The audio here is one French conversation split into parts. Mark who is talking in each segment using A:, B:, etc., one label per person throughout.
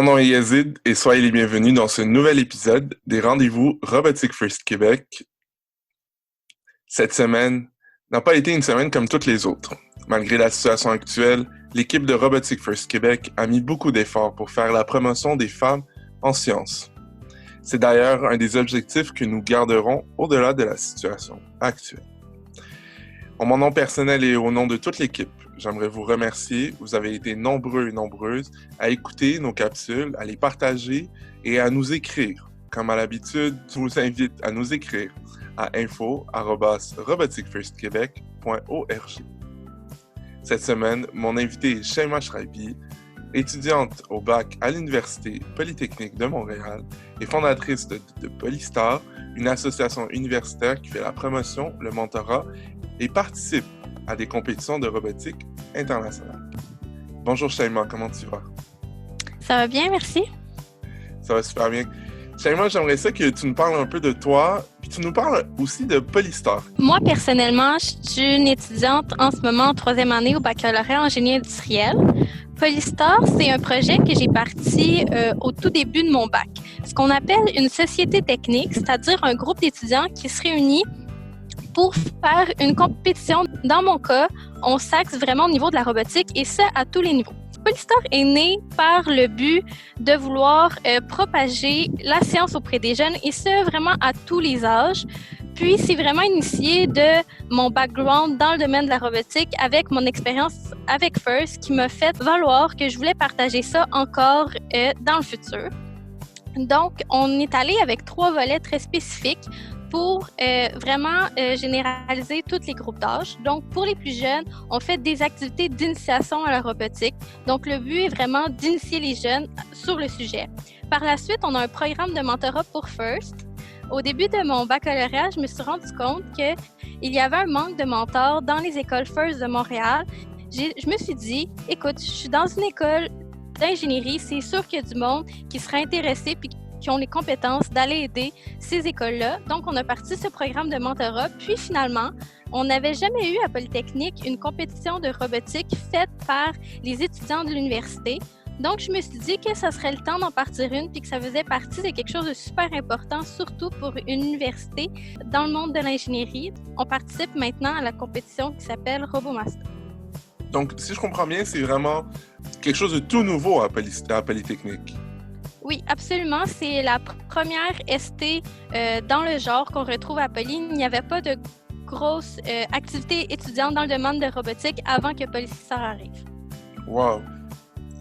A: Mon nom est Yazid et soyez les bienvenus dans ce nouvel épisode des rendez-vous Robotics First Québec. Cette semaine n'a pas été une semaine comme toutes les autres. Malgré la situation actuelle, l'équipe de Robotics First Québec a mis beaucoup d'efforts pour faire la promotion des femmes en sciences. C'est d'ailleurs un des objectifs que nous garderons au-delà de la situation actuelle. En mon nom personnel et au nom de toute l'équipe, j'aimerais vous remercier. Vous avez été nombreux et nombreuses à écouter nos capsules, à les partager et à nous écrire. Comme à l'habitude, je vous invite à nous écrire à info@roboticfirstquebec.org. Cette semaine, mon invité est Shaima Shraibi, étudiante au bac à l'Université Polytechnique de Montréal et fondatrice de Polystar, une association universitaire qui fait la promotion, le mentorat et participe à des compétitions de robotique internationales. Bonjour Shaima, comment tu vas?
B: Ça va bien, merci.
A: Ça va super bien. Shaima, j'aimerais ça que tu nous parles un peu de toi, puis tu nous parles aussi de Polystar.
B: Moi, personnellement, je suis une étudiante en ce moment en troisième année au baccalauréat en génie industriel. Polystar, c'est un projet que j'ai parti au tout début de mon bac. Ce qu'on appelle une société technique, c'est-à-dire un groupe d'étudiants qui se réunit pour faire une compétition. Dans mon cas, on s'axe vraiment au niveau de la robotique et ça à tous les niveaux. Polystar est né par le but de vouloir propager la science auprès des jeunes et ça vraiment à tous les âges. Puis c'est vraiment initié de mon background dans le domaine de la robotique avec mon expérience avec FIRST qui m'a fait valoir que je voulais partager ça encore dans le futur. Donc, on est allé avec 3 volets très spécifiques pour vraiment généraliser tous les groupes d'âge. Donc, pour les plus jeunes, on fait des activités d'initiation à la robotique. Donc, le but est vraiment d'initier les jeunes sur le sujet. Par la suite, on a un programme de mentorat pour FIRST. Au début de mon baccalauréat, je me suis rendu compte qu'il y avait un manque de mentors dans les écoles FIRST de Montréal. Je me suis dit, écoute, je suis dans une école d'ingénierie, c'est sûr qu'il y a du monde qui serait intéressé puis qui ont les compétences d'aller aider ces écoles-là. Donc, on a parti ce programme de mentorat. Puis, finalement, on n'avait jamais eu à Polytechnique une compétition de robotique faite par les étudiants de l'université. Donc, je me suis dit que ça serait le temps d'en partir une puis que ça faisait partie de quelque chose de super important, surtout pour une université dans le monde de l'ingénierie. On participe maintenant à la compétition qui s'appelle RoboMaster.
A: Donc, si je comprends bien, c'est vraiment quelque chose de tout nouveau à Polytechnique.
B: Oui, absolument. C'est la première ST dans le genre qu'on retrouve à Poly. Il n'y avait pas de grosses activités étudiantes dans le domaine de robotique avant que Polystar arrive.
A: Wow!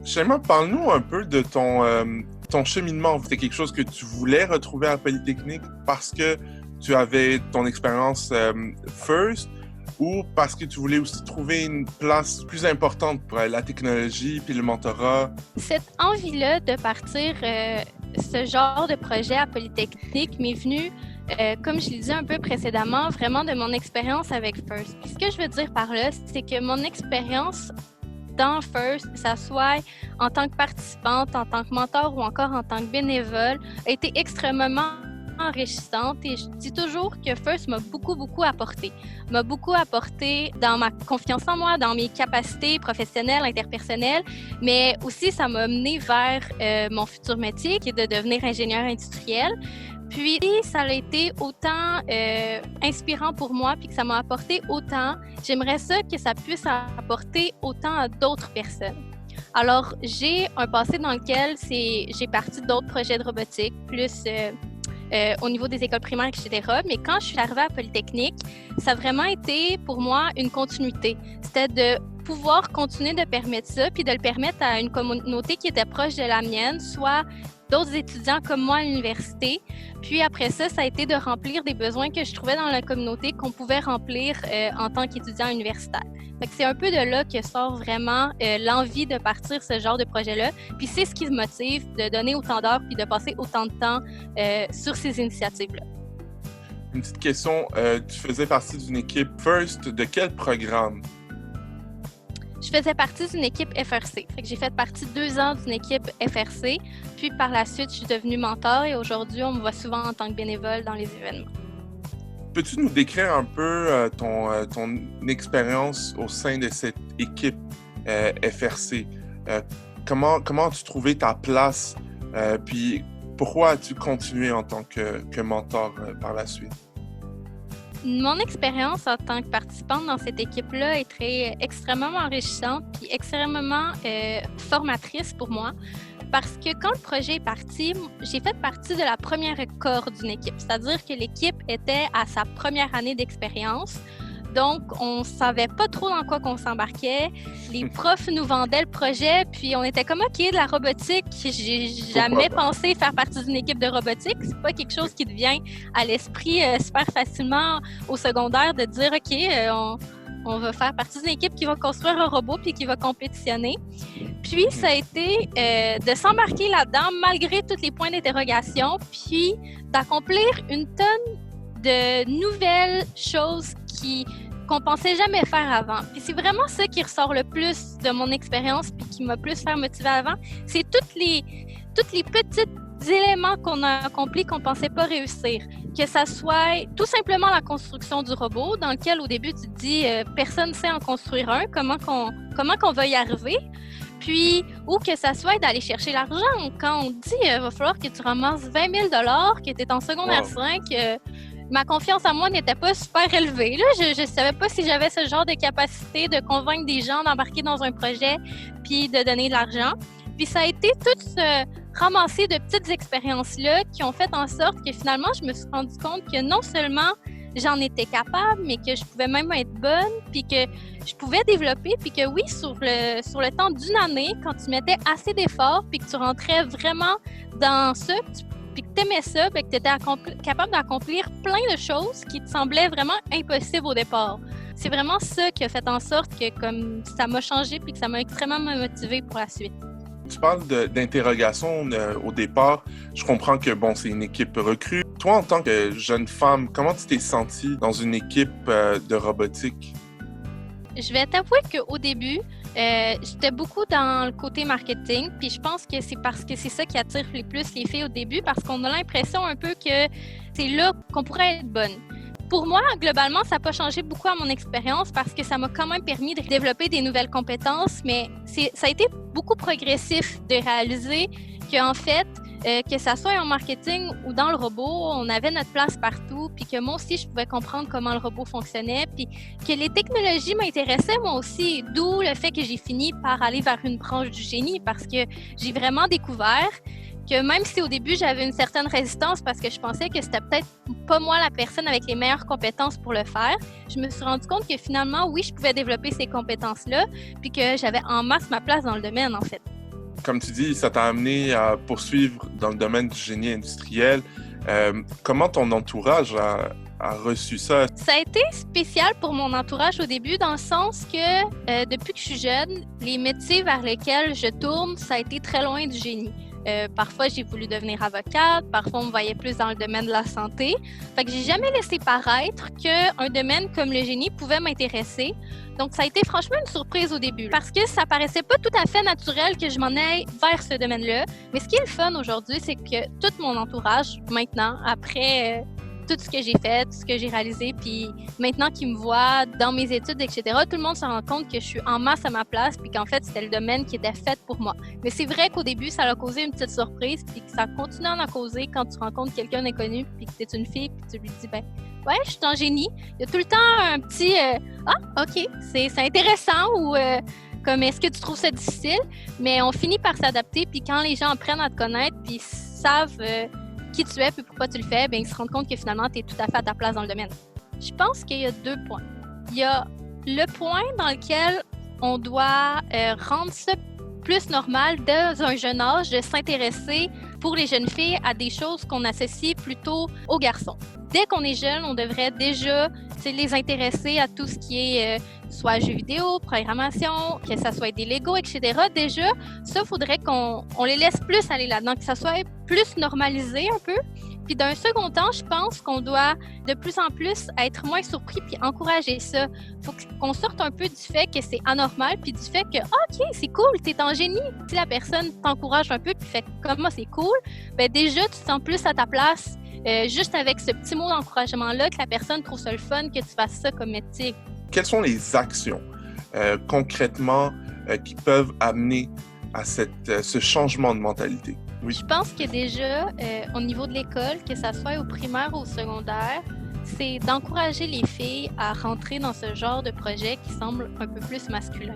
A: Shaima, parle-nous un peu de ton cheminement. C'était quelque chose que tu voulais retrouver à Polytechnique parce que tu avais ton expérience FIRST ou parce que tu voulais aussi trouver une place plus importante pour la technologie puis le mentorat?
B: Cette envie-là de partir ce genre de projet à Polytechnique m'est venue, comme je l'ai dit un peu précédemment, vraiment de mon expérience avec FIRST. Puis ce que je veux dire par là, c'est que mon expérience dans FIRST, que ça soit en tant que participante, en tant que mentor ou encore en tant que bénévole, a été extrêmement enrichissante et je dis toujours que FIRST m'a beaucoup apporté. M'a beaucoup apporté dans ma confiance en moi, dans mes capacités professionnelles, interpersonnelles, mais aussi ça m'a mené vers mon futur métier qui est de devenir ingénieur industriel. Puis ça a été autant inspirant pour moi puis que ça m'a apporté autant. J'aimerais ça que ça puisse apporter autant à d'autres personnes. Alors, j'ai un passé dans lequel j'ai parti d'autres projets de robotique, plus au niveau des écoles primaires, etc. Mais quand je suis arrivée à Polytechnique, ça a vraiment été pour moi une continuité. C'était de pouvoir continuer de permettre ça, puis de le permettre à une communauté qui était proche de la mienne, soit d'autres étudiants comme moi à l'université. Puis après ça, ça a été de remplir des besoins que je trouvais dans la communauté qu'on pouvait remplir en tant qu'étudiant universitaire. Fait que c'est un peu de là que sort vraiment l'envie de partir ce genre de projet-là. Puis c'est ce qui me motive de donner autant d'heures puis de passer autant de temps sur ces initiatives-là.
A: Une petite question, tu faisais partie d'une équipe FIRST de quel programme?
B: Je faisais partie d'une équipe FRC. Fait que j'ai fait partie 2 ans d'une équipe FRC. Puis par la suite, je suis devenue mentor et aujourd'hui, on me voit souvent en tant que bénévole dans les événements.
A: Peux-tu nous décrire un peu ton expérience au sein de cette équipe FRC? comment as-tu trouvé ta place? Puis pourquoi as-tu continué en tant que mentor par la suite?
B: Mon expérience en tant que participante dans cette équipe-là est extrêmement enrichissante puis extrêmement formatrice pour moi. Parce que quand le projet est parti, j'ai fait partie de la première corps d'une équipe. C'est-à-dire que l'équipe était à sa première année d'expérience. Donc, on ne savait pas trop dans quoi qu'on s'embarquait. Les profs nous vendaient le projet, puis on était comme « OK, de la robotique, j'ai jamais pensé faire partie d'une équipe de robotique. » C'est pas quelque chose qui te vient à l'esprit super facilement au secondaire de dire « OK, on va faire partie d'une équipe qui va construire un robot puis qui va compétitionner. » Puis, ça a été de s'embarquer là-dedans malgré tous les points d'interrogation, puis d'accomplir une tonne de nouvelles choses qu'on pensait jamais faire avant. Puis c'est vraiment ça qui ressort le plus de mon expérience puis qui m'a plus fait motiver avant. C'est tous les petits éléments qu'on a accomplis qu'on pensait pas réussir. Que ça soit tout simplement la construction du robot, dans lequel au début tu te dis personne ne sait en construire un, comment qu'on va y arriver. Puis, ou que ça soit d'aller chercher l'argent. Quand on te dit va falloir que tu ramasses 20 000 $, que tu es en secondaire 5, ma confiance en moi n'était pas super élevée. Là, je ne savais pas si j'avais ce genre de capacité de convaincre des gens d'embarquer dans un projet puis de donner de l'argent. Puis ça a été tout ce ramasser de petites expériences-là qui ont fait en sorte que finalement, je me suis rendu compte que non seulement j'en étais capable, mais que je pouvais même être bonne, puis que je pouvais développer, puis que oui, sur le temps d'une année, quand tu mettais assez d'efforts, puis que tu rentrais vraiment dans ça, puis que tu aimais ça, puis que tu étais capable d'accomplir plein de choses qui te semblaient vraiment impossibles au départ. C'est vraiment ça qui a fait en sorte que comme ça m'a changé, puis que ça m'a extrêmement motivée pour la suite.
A: Tu parles d'interrogation au départ. Je comprends que, bon, c'est une équipe recrue. Toi, en tant que jeune femme, comment tu t'es sentie dans une équipe de robotique?
B: Je vais t'avouer qu'au début, j'étais beaucoup dans le côté marketing, puis je pense que c'est parce que c'est ça qui attire le plus les filles au début, parce qu'on a l'impression un peu que c'est là qu'on pourrait être bonne. Pour moi, globalement, ça n'a pas changé beaucoup à mon expérience parce que ça m'a quand même permis de développer des nouvelles compétences, mais ça a été beaucoup progressif de réaliser qu'en fait, que ça soit en marketing ou dans le robot, on avait notre place partout, puis que moi aussi, je pouvais comprendre comment le robot fonctionnait, puis que les technologies m'intéressaient moi aussi, d'où le fait que j'ai fini par aller vers une branche du génie parce que j'ai vraiment découvert que même si au début, j'avais une certaine résistance parce que je pensais que c'était peut-être pas moi la personne avec les meilleures compétences pour le faire, je me suis rendu compte que finalement, oui, je pouvais développer ces compétences-là, puis que j'avais en masse ma place dans le domaine, en fait.
A: Comme tu dis, ça t'a amené à poursuivre dans le domaine du génie industriel. Comment ton entourage a reçu ça?
B: Ça a été spécial pour mon entourage au début, dans le sens que depuis que je suis jeune, les métiers vers lesquels je tourne, ça a été très loin du génie. Parfois, j'ai voulu devenir avocate, parfois, on me voyait plus dans le domaine de la santé. Fait que j'ai jamais laissé paraître qu'un domaine comme le génie pouvait m'intéresser. Donc, ça a été franchement une surprise au début, parce que ça paraissait pas tout à fait naturel que je m'en aille vers ce domaine-là. Mais ce qui est le fun aujourd'hui, c'est que tout mon entourage, maintenant, après tout ce que j'ai fait, tout ce que j'ai réalisé, puis maintenant qu'ils me voient dans mes études, etc., tout le monde se rend compte que je suis en masse à ma place, puis qu'en fait, c'était le domaine qui était fait pour moi. Mais c'est vrai qu'au début, ça a causé une petite surprise, puis que ça continue à en causer quand tu rencontres quelqu'un d'inconnu, puis que tu es une fille, puis tu lui dis, ben, ouais, je suis en génie. Il y a tout le temps un petit, ah, OK, c'est intéressant, ou comme, est-ce que tu trouves ça difficile? Mais on finit par s'adapter, puis quand les gens apprennent à te connaître, puis savent qui tu es puis pourquoi tu le fais, bien, ils se rendent compte que finalement, tu es tout à fait à ta place dans le domaine. Je pense qu'il y a 2 points. Il y a le point dans lequel on doit rendre ça plus normal dans un jeune âge de s'intéresser pour les jeunes filles à des choses qu'on associe plutôt aux garçons. Dès qu'on est jeune, on devrait déjà les intéresser à tout ce qui est soit jeux vidéo, programmation, que ça soit des Lego, etc. Déjà, ça, il faudrait qu'on les laisse plus aller là-dedans, que ça soit plus normalisé un peu. Puis d'un second temps, je pense qu'on doit de plus en plus être moins surpris puis encourager ça. Il faut qu'on sorte un peu du fait que c'est anormal puis du fait que OK, c'est cool, t'es en génie. Si la personne t'encourage un peu puis fait comment c'est cool, ben déjà, tu te sens plus à ta place juste avec ce petit mot d'encouragement-là que la personne trouve ça le fun que tu fasses ça comme métier.
A: Quelles sont les actions concrètement qui peuvent amener ce changement de mentalité? Oui.
B: Je pense que déjà, au niveau de l'école, que ça soit au primaire ou au secondaire, c'est d'encourager les filles à rentrer dans ce genre de projet qui semble un peu plus masculin.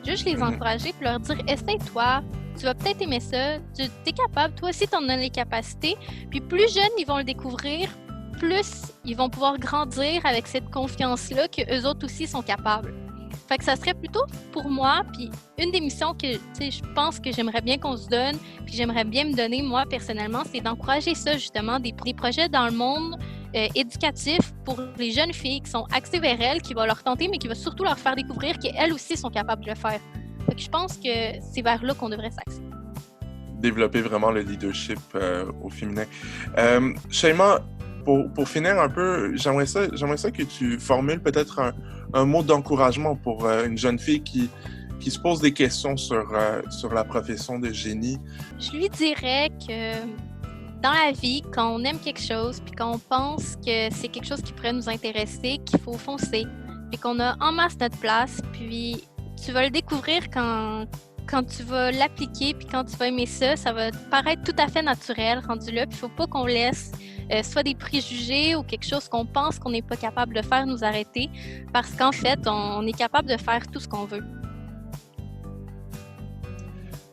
B: Juste les encourager puis leur dire « Essaye-toi, tu vas peut-être aimer ça, tu es capable, toi aussi tu en as les capacités. » Puis plus jeunes ils vont le découvrir, plus ils vont pouvoir grandir avec cette confiance-là qu'eux autres aussi sont capables. Fait que ça serait plutôt pour moi, puis une des missions que je pense que j'aimerais bien qu'on se donne, puis j'aimerais bien me donner moi personnellement, c'est d'encourager ça justement, des projets dans le monde éducatif pour les jeunes filles qui sont axées vers elles, qui vont leur tenter, mais qui va surtout leur faire découvrir qu'elles aussi sont capables de le faire. Fait que je pense que c'est vers là qu'on devrait s'axer.
A: Développer vraiment le leadership au féminin. Shaima, pour finir un peu, j'aimerais ça que tu formules peut-être un mot d'encouragement pour une jeune fille qui se pose des questions sur la profession de génie.
B: Je lui dirais que dans la vie, quand on aime quelque chose, puis qu'on pense que c'est quelque chose qui pourrait nous intéresser, qu'il faut foncer, puis qu'on a en masse notre place, puis tu vas le découvrir quand tu vas l'appliquer, puis quand tu vas aimer ça, ça va te paraître tout à fait naturel, rendu là, puis il ne faut pas qu'on laisse soit des préjugés ou quelque chose qu'on pense qu'on n'est pas capable de faire nous arrêter, parce qu'en fait, on est capable de faire tout ce qu'on veut.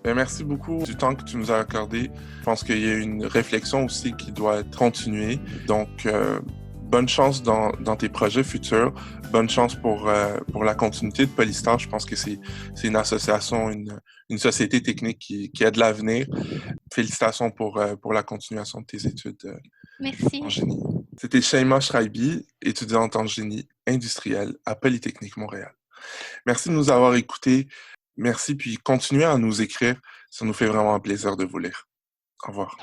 A: Bien, merci beaucoup du temps que tu nous as accordé. Je pense qu'il y a une réflexion aussi qui doit être continuée. Donc, bonne chance dans tes projets futurs. Bonne chance pour la continuité de Polystar. Je pense que c'est une association, une société technique qui a de l'avenir. Félicitations pour la continuation de tes études
B: Merci.
A: En génie. C'était Shaima Shraibi, étudiante en génie industriel à Polytechnique Montréal. Merci de nous avoir écoutés. Merci, puis continuez à nous écrire. Ça nous fait vraiment un plaisir de vous lire. Au revoir.